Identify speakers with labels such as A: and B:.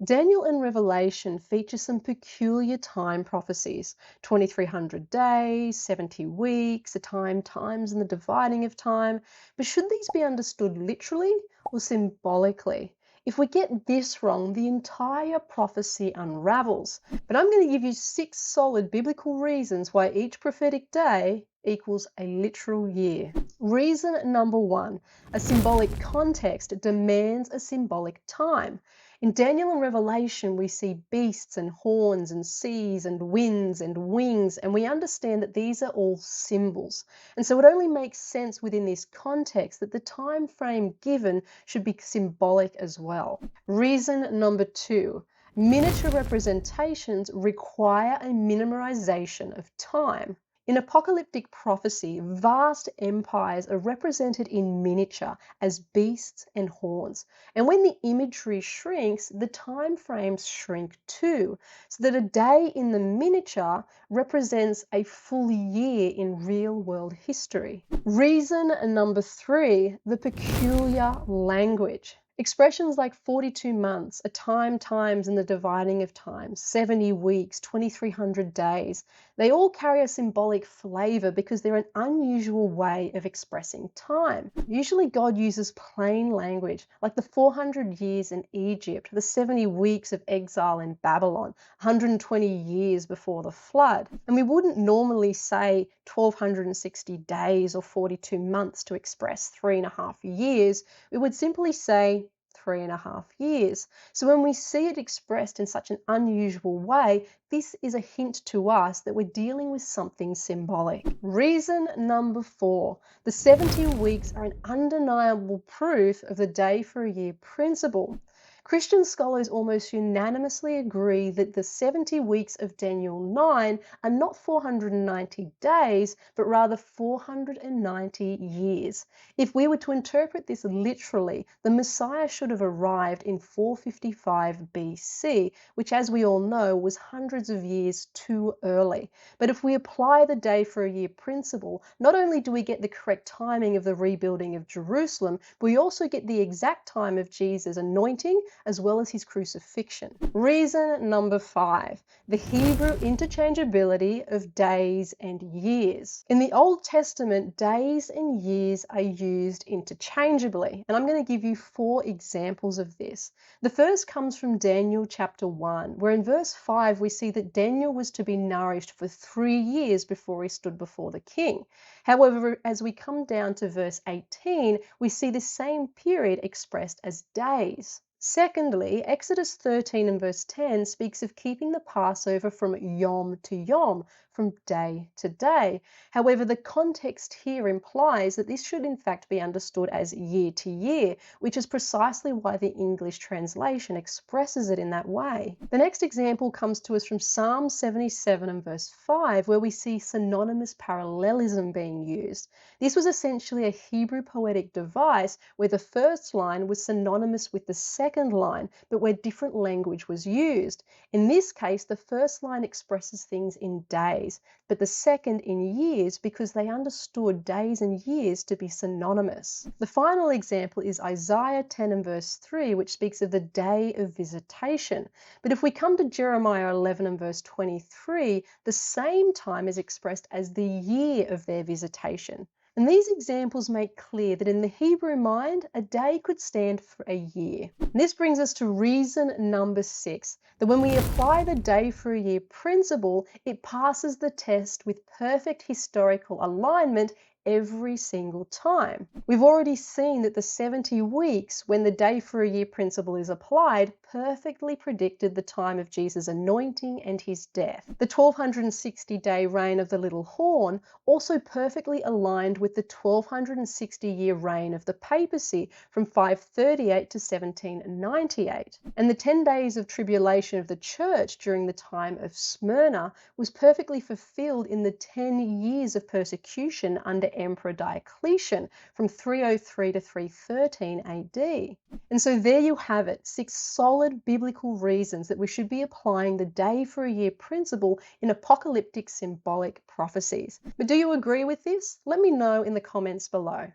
A: Daniel and Revelation feature some peculiar time prophecies: 2300 days, 70 weeks, the times, and the dividing of time. But should these be understood literally or symbolically? If we get this wrong, the entire prophecy unravels. But I'm going to give you 6 solid biblical reasons why each prophetic day equals a literal year. Reason number 1: a symbolic context demands a symbolic time. In Daniel and Revelation, we see beasts and horns and seas and winds and wings, and we understand that these are all symbols. And so it only makes sense within this context that the time frame given should be symbolic as well. Reason number 2: miniature representations require a minimization of time. In apocalyptic prophecy, vast empires are represented in miniature as beasts and horns. And when the imagery shrinks, the time frames shrink too, so that a day in the miniature represents a full year in real world history. Reason number 3: the peculiar language. Expressions like 42 months, a times, and the dividing of time, 70 weeks, 2300 days, they all carry a symbolic flavor because they're an unusual way of expressing time. Usually God uses plain language, like the 400 years in Egypt, the 70 weeks of exile in Babylon, 120 years before the flood. And we wouldn't normally say 1260 days or 42 months to express 3.5 years. We would simply say 3.5 years. So when we see it expressed in such an unusual way, this is a hint to us that we're dealing with something symbolic. Reason number 4: the 70 weeks are an undeniable proof of the day for a year principle. Christian scholars almost unanimously agree that the 70 weeks of Daniel 9 are not 490 days, but rather 490 years. If we were to interpret this literally, the Messiah should have arrived in 455 BC, which, as we all know, was hundreds of years too early. But if we apply the day for a year principle, not only do we get the correct timing of the rebuilding of Jerusalem, but we also get the exact time of Jesus' anointing as well as his crucifixion. Reason number 5: the Hebrew interchangeability of days and years. In the Old Testament, days and years are used interchangeably, and I'm going to give you 4 examples of this. The first comes from Daniel chapter 1, where in verse 5 we see that Daniel was to be nourished for 3 years before he stood before the king. However, as we come down to verse 18, we see the same period expressed as days. Secondly, Exodus 13 and verse 10 speaks of keeping the Passover from yom to yom, from day to day. However, the context here implies that this should in fact be understood as year to year, which is precisely why the English translation expresses it in that way. The next example comes to us from Psalm 77 and verse 5, where we see synonymous parallelism being used. This was essentially a Hebrew poetic device where the first line was synonymous with the second line, but where different language was used. In this case, the first line expresses things in days, but the second in years, because they understood days and years to be synonymous. The final example is Isaiah 10 and verse 3, which speaks of the day of visitation. But if we come to Jeremiah 11 and verse 23, the same time is expressed as the year of their visitation. And these examples make clear that in the Hebrew mind, a day could stand for a year. And this brings us to reason number 6, that when we apply the day for a year principle, it passes the test with perfect historical alignment every single time. We've already seen that the 70 weeks, when the day for a year principle is applied, perfectly predicted the time of Jesus' anointing and his death. The 1260-day reign of the little horn also perfectly aligned with the 1260-year reign of the papacy from 538 to 1798. And the 10 days of tribulation of the church during the time of Smyrna was perfectly fulfilled in the 10 years of persecution under Emperor Diocletian from 303 to 313 AD. And so there you have it, 6 solid biblical reasons that we should be applying the day for a year principle in apocalyptic symbolic prophecies. But do you agree with this? Let me know in the comments below.